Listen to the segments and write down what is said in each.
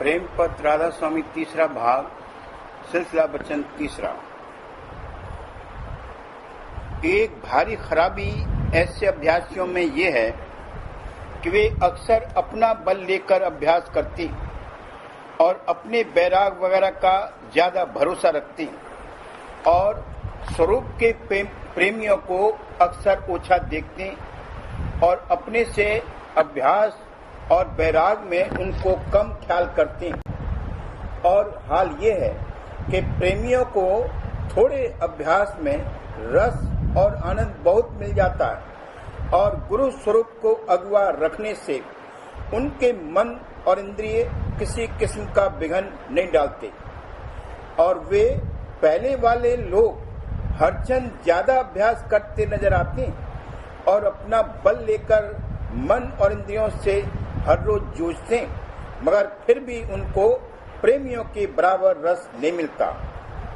प्रेम पत्र राधा स्वामी तीसरा भाग, सिलसिला वचन तीसरा। एक भारी खराबी ऐसे अभ्यासियों में ये है कि वे अक्सर अपना बल लेकर अभ्यास करती और अपने बैराग वगैरह का ज्यादा भरोसा रखती और स्वरूप के प्रेमियों को अक्सर ओछा देखती और अपने से अभ्यास और बैराग में उनको कम ख्याल करती। और हाल ये है कि प्रेमियों को थोड़े अभ्यास में रस और आनंद बहुत मिल जाता है और गुरु स्वरूप को अगवा रखने से उनके मन और इंद्रिय किसी किस्म का विघन नहीं डालते और वे पहले वाले लोग हरचंद ज्यादा अभ्यास करते नजर आते और अपना बल लेकर मन और इंद्रियों से हर रोज जूझते, मगर फिर भी उनको प्रेमियों के बराबर रस नहीं मिलता।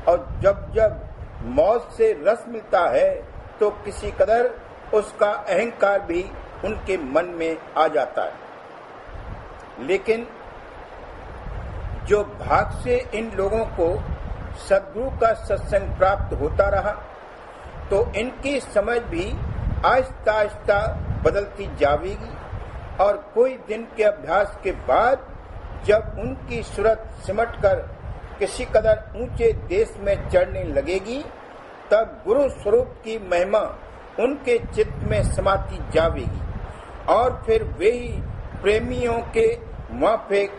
और जब जब मौज से रस मिलता है तो किसी कदर उसका अहंकार भी उनके मन में आ जाता है। लेकिन जो भाग से इन लोगों को सद्गुरु का सत्संग प्राप्त होता रहा तो इनकी समझ भी आहिस्ता आहिस्ता बदलती जाएगी और कोई दिन के अभ्यास के बाद जब उनकी सूरत सिमटकर किसी कदर ऊंचे देश में चढ़ने लगेगी तब गुरु स्वरूप की महिमा उनके चित्त में समाती जाएगी और फिर वे ही प्रेमियों के माफिक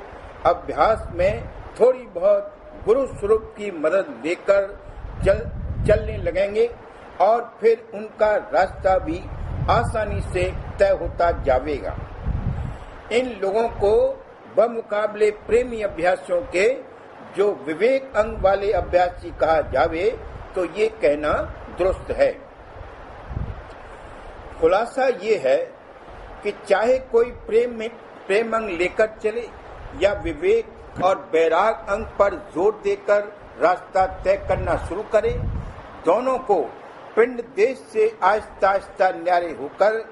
अभ्यास में थोड़ी बहुत गुरु स्वरूप की मदद लेकर चलने लगेंगे और फिर उनका रास्ता भी आसानी से तय होता जाएगा। इन लोगों को बमुकाबले प्रेमी अभ्यासियों के जो विवेक अंग वाले अभ्यासी कहा जावे तो ये कहना दुरुस्त है। खुलासा ये है कि चाहे कोई प्रेम अंग लेकर चले या विवेक और बैराग अंग पर जोर देकर रास्ता तय करना शुरू करे, दोनों को पिंड देश से आहिस्ता आहिस्ता न्यारे होकर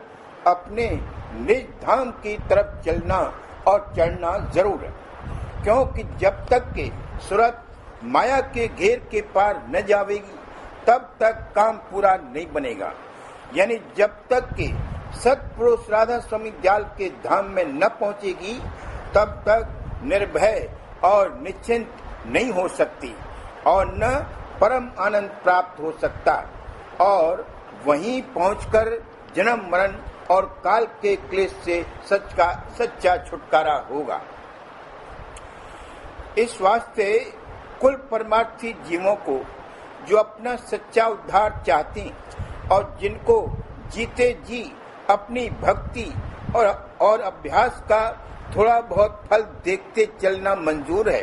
अपने निज धाम की तरफ चलना और चढ़ना जरूर है, क्योंकि जब तक के सूरत माया के घेर के पार न जावेगी तब तक काम पूरा नहीं बनेगा। यानी जब तक के सत्पुरुष राधा स्वामी दयाल के धाम में न पहुंचेगी तब तक निर्भय और निश्चिंत नहीं हो सकती और न परम आनंद प्राप्त हो सकता और वहीं पहुंचकर जन्म मरण और काल के क्लेश से सच्चा छुटकारा होगा। इस वास्ते कुल परमार्थी जीवों को जो अपना सच्चा उद्धार चाहते और जिनको जीते जी अपनी भक्ति और अभ्यास का थोड़ा बहुत फल देखते चलना मंजूर है,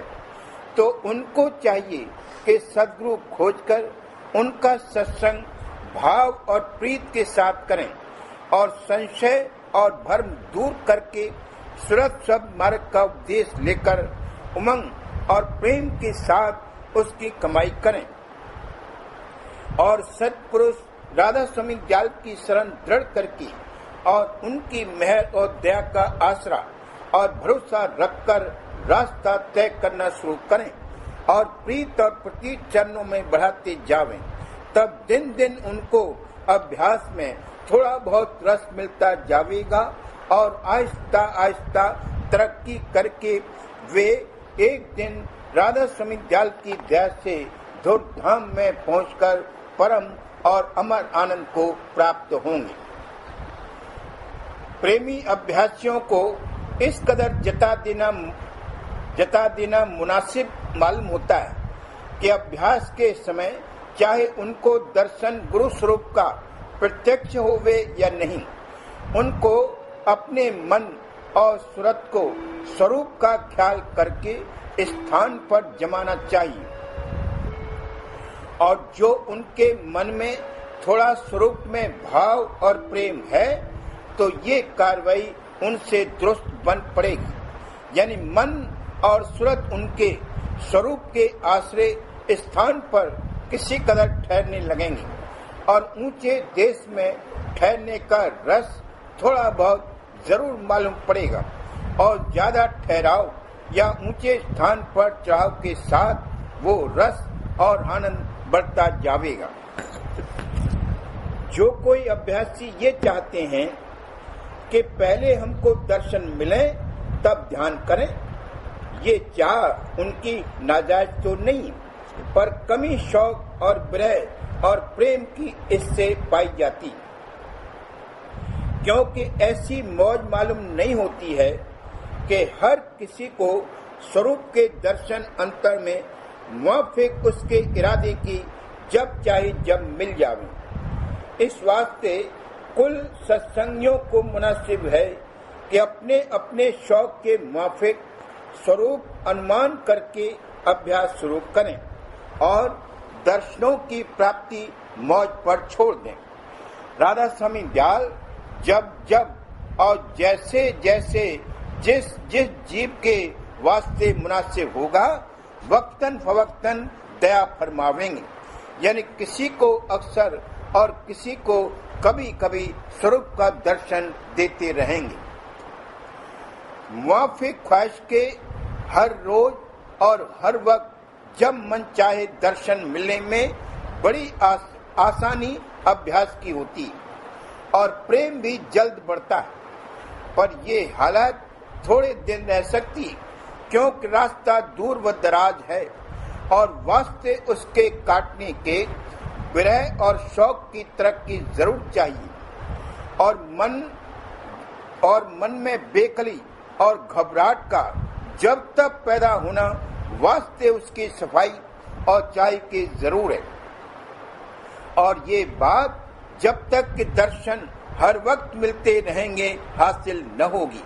तो उनको चाहिए कि सद्गुरु खोजकर उनका सत्संग भाव और प्रीत के साथ करें और संशय और भ्रम दूर करके सुरत सब मार्ग का उपदेश लेकर उमंग और प्रेम के साथ उसकी कमाई करें और सत्पुरुष राधा स्वामी दयाल की शरण दृढ़ करके और उनकी मेहर और दया का आसरा और भरोसा रखकर रास्ता तय करना शुरू करें और प्रीत और प्रतीत चरणों में बढ़ाते जावें। तब दिन दिन उनको अभ्यास में थोड़ा बहुत रस मिलता जाएगा और आहिस्ता आहिस्ता तरक्की करके वे एक दिन राधा स्वामी दयाल की दया से धूमधाम में पहुंचकर परम और अमर आनंद को प्राप्त होंगे। प्रेमी अभ्यासियों को इस कदर जता देना मुनासिब मालूम होता है कि अभ्यास के समय चाहे उनको दर्शन गुरु स्वरूप का प्रत्यक्ष होवे या नहीं, उनको अपने मन और सूरत को स्वरूप का ख्याल करके स्थान पर जमाना चाहिए और जो उनके मन में थोड़ा स्वरूप में भाव और प्रेम है तो ये कार्रवाई उनसे दुरुस्त बन पड़ेगी। यानी मन और सूरत उनके स्वरूप के आश्रय स्थान पर किसी कदर ठहरने लगेंगे और ऊंचे देश में ठहरने का रस थोड़ा बहुत जरूर मालूम पड़ेगा और ज्यादा ठहराव या ऊंचे स्थान पर चढ़ाव के साथ वो रस और आनंद बढ़ता जाएगा। जो कोई अभ्यासी ये चाहते हैं कि पहले हमको दर्शन मिले तब ध्यान करें, ये चाह उनकी नाजायज तो नहीं, पर कमी शौक और विरह और प्रेम की इससे पाई जाती, क्योंकि ऐसी मौज मालूम नहीं होती है कि हर किसी को स्वरूप के दर्शन अंतर में मुआफिक उसके इरादे की जब चाहे जब मिल जावे। इस वास्ते कुल सत्संगियों को मुनासिब है कि अपने अपने शौक के मुआफिक स्वरूप अनुमान करके अभ्यास शुरू करें और दर्शनों की प्राप्ति मौज पर छोड़ दें। राधा स्वामी दयाल जब जब और जैसे जैसे जिस जिस जीव के वास्ते मुनासिब होगा वक्तन फवक्तन दया फरमावेंगे, यानी किसी को अक्सर और किसी को कभी कभी स्वरूप का दर्शन देते रहेंगे। मुआफिक ख्वाहिश के हर रोज और हर वक्त जब मन चाहे दर्शन मिलने में बड़ी आसानी अभ्यास की होती और प्रेम भी जल्द बढ़ता है, पर ये हालत थोड़े दिन रह सकती क्योंकि रास्ता दूर व दराज है और वास्ते उसके काटने के विरह और शौक की तरक्की जरूर चाहिए और मन में बेकली और घबराहट का जब तक पैदा होना वास्ते उसकी सफाई और चाय की जरूर है। और ये बात जब तक कि दर्शन हर वक्त मिलते रहेंगे हासिल न होगी।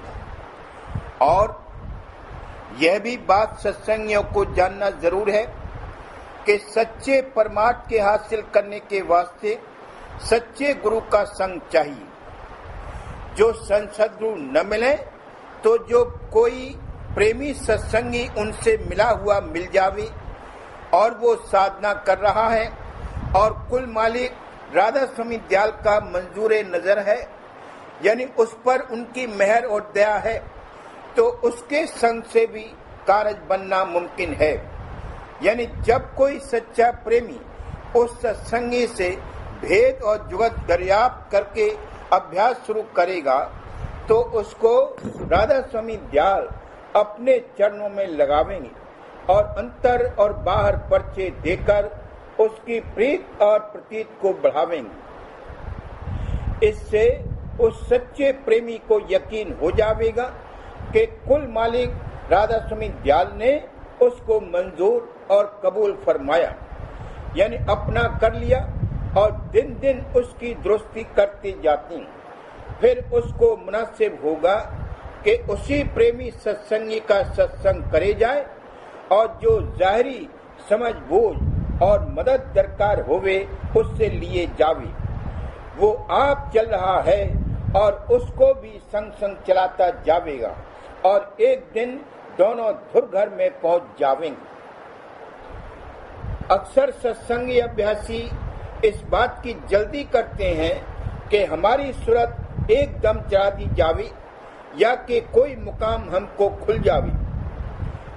और यह भी बात सत्संगियों को जानना जरूर है कि सच्चे परमार्थ के हासिल करने के वास्ते सच्चे गुरु का संग चाहिए। जो सद्गुरु न मिले तो जो कोई प्रेमी सत्संगी उनसे मिला हुआ मिल जावे और वो साधना कर रहा है और कुल मालिक राधा स्वामी दयाल का मंजूर नजर है, यानी उस पर उनकी मेहर और दया है, तो उसके संग से भी कारज बनना मुमकिन है। यानी जब कोई सच्चा प्रेमी उस सत्संगी से भेद और जुगत दरियाफ्त करके अभ्यास शुरू करेगा तो उसको राधा स्वामी दयाल अपने चरणों में लगावेंगे और अंतर और बाहर पर्चे देकर उसकी प्रीत और प्रतीत को बढ़ावेंगे। इससे उस सच्चे प्रेमी को यकीन हो जाएगा कि कुल मालिक राधा स्वामी दयाल ने उसको मंजूर और कबूल फरमाया, यानी अपना कर लिया और दिन दिन उसकी दुरुस्ती करती जाती। फिर उसको मुनासिब होगा कि उसी प्रेमी सत्संगी का सत्संग करे जाए और जो जाहिरी समझ बूझ और मदद दरकार होवे उससे लिए जावे। वो आप चल रहा है और उसको भी संग संग चलाता जावेगा और एक दिन दोनों धुर घर में पहुंच जावेंगे। अक्सर सत्संगी अभ्यासी इस बात की जल्दी करते हैं कि हमारी सूरत एकदम चढ़ा दी जावे या कि कोई मुकाम हमको खुल जावे।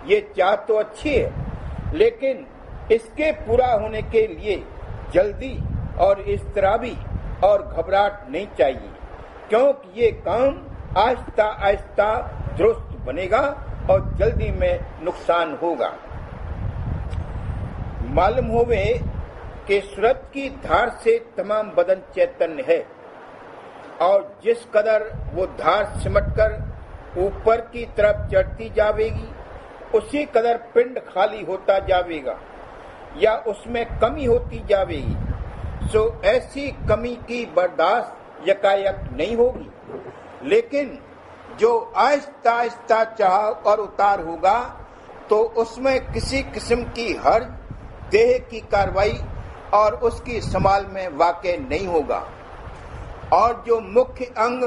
ये चाह तो अच्छी है, लेकिन इसके पूरा होने के लिए जल्दी और इस्तराबी और घबराहट नहीं चाहिए, क्योंकि ये काम आहिस्ता आहिस्ता दुरुस्त बनेगा और जल्दी में नुकसान होगा। मालूम होवे कि सूरत की धार से तमाम बदन चैतन्य है और जिस कदर वो धार सिमटकर ऊपर की तरफ चढ़ती जावेगी उसी कदर पिंड खाली होता जावेगा या उसमें कमी होती जावेगी। सो ऐसी कमी की बर्दाश्त यकायक नहीं होगी, लेकिन जो आहिस्ता आहिस्ता चढ़ाव और उतार होगा तो उसमें किसी किस्म की हर देह की कार्रवाई और उसकी संभाल में वाक़ई नहीं होगा। और जो मुख्य अंग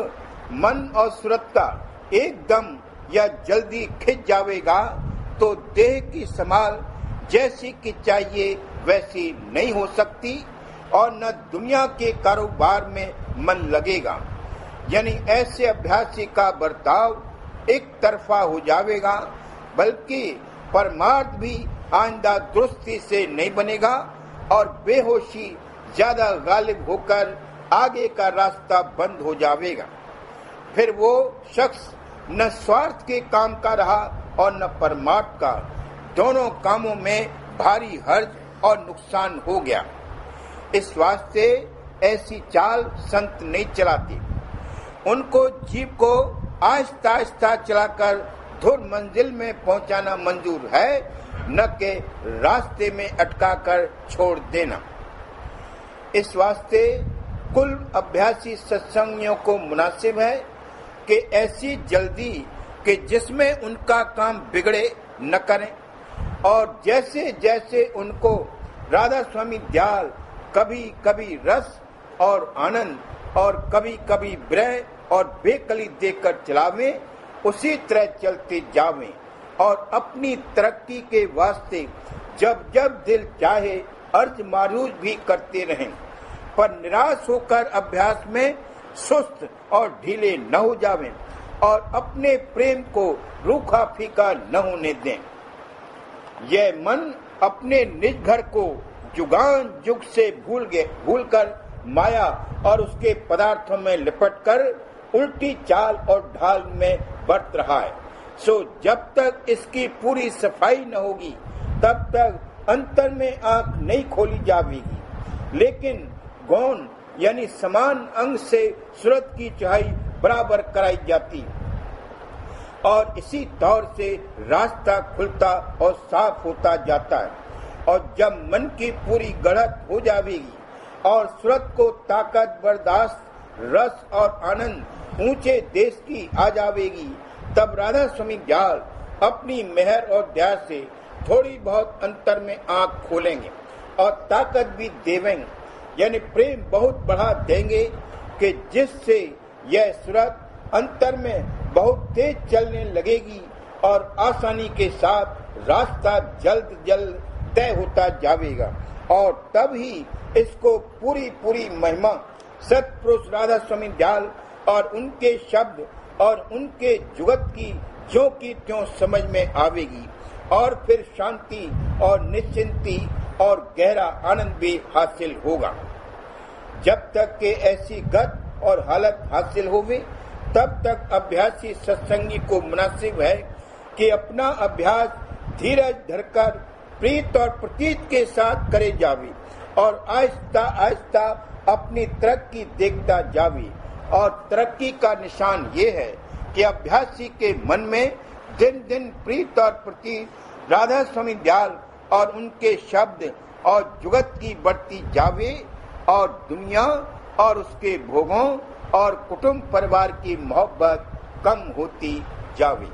मन और सूरत का एकदम या जल्दी खिंच जावेगा तो देह की संभाल जैसी कि चाहिए वैसी नहीं हो सकती और न दुनिया के कारोबार में मन लगेगा। यानी ऐसे अभ्यासी का बर्ताव एक तरफा हो जावेगा बल्कि परमार्थ भी आइंदा दुरुस्ती से नहीं बनेगा और बेहोशी ज्यादा गालिब होकर आगे का रास्ता बंद हो जाएगा। फिर वो शख्स न स्वार्थ के काम का रहा और न परमार्थ का, दोनों कामों में भारी हर्ज और नुकसान हो गया। इस वास्ते ऐसी चाल संत नहीं चलाते। उनको जीप को आहिस्ता आहिस्ता चलाकर धुर मंजिल में पहुंचाना मंजूर है, न कि रास्ते में अटकाकर छोड़ देना। इस वास्ते कुल अभ्यासी सत्संगियों को मुनासिब है कि ऐसी जल्दी कि जिसमें उनका काम बिगड़े न करें, और जैसे जैसे उनको राधा स्वामी दयाल कभी कभी रस और आनंद और कभी कभी विरह और बेकली देकर चलावे, उसी तरह चलते जावें और अपनी तरक्की के वास्ते जब जब दिल चाहे अर्ज मारूज भी करते रहें, पर निराश होकर अभ्यास में सुस्त और ढीले न हो जावें और अपने प्रेम को रूखा फीका न होने दें। यह मन अपने निज घर को जुगान जुग से भूलकर माया और उसके पदार्थों में लिपटकर उल्टी चाल और ढाल में बरत रहा है। सो जब तक इसकी पूरी सफाई न होगी तब तक अंतर में आंख नहीं खोली जाएगी। लेकिन गौण यानी समान अंग से सूरत की चढ़ाई बराबर कराई जाती और इसी दौर से रास्ता खुलता और साफ होता जाता है। और जब मन की पूरी गढ़त हो जाएगी और सूरत को ताकत बर्दाश्त रस और आनंद ऊंचे देश की आ जाएगी, तब राधा स्वामी दयाल अपनी मेहर और दया से थोड़ी बहुत अंतर में आंख खोलेंगे और ताकत भी देवेंगे, यानी प्रेम बहुत बढ़ा देंगे कि जिससे यह सूरत अंतर में बहुत तेज चलने लगेगी और आसानी के साथ रास्ता जल्द जल्द तय होता जाएगा। और तब ही इसको पूरी पूरी महिमा सतपुरुष राधा स्वामी दयाल और उनके शब्द और उनके जुगत की ज्यों की त्यों समझ में आवेगी और फिर शांति और निश्चिंती और गहरा आनंद भी हासिल होगा। जब तक के ऐसी गत और हालत हासिल होवे, तब तक अभ्यासी सत्संगी को मुनासिब है कि अपना अभ्यास धीरज धरकर प्रीत और प्रतीत के साथ करे जावे और आहिस्ता आहिस्ता अपनी तरक्की देखता जावे। और तरक्की का निशान ये है कि अभ्यासी के मन में दिन दिन प्रीत और प्रतीत राधा स्वामी दयाल और उनके शब्द और जुगत की बढ़ती जावे और दुनिया और उसके भोगों और कुटुंब परिवार की मोहब्बत कम होती जावे।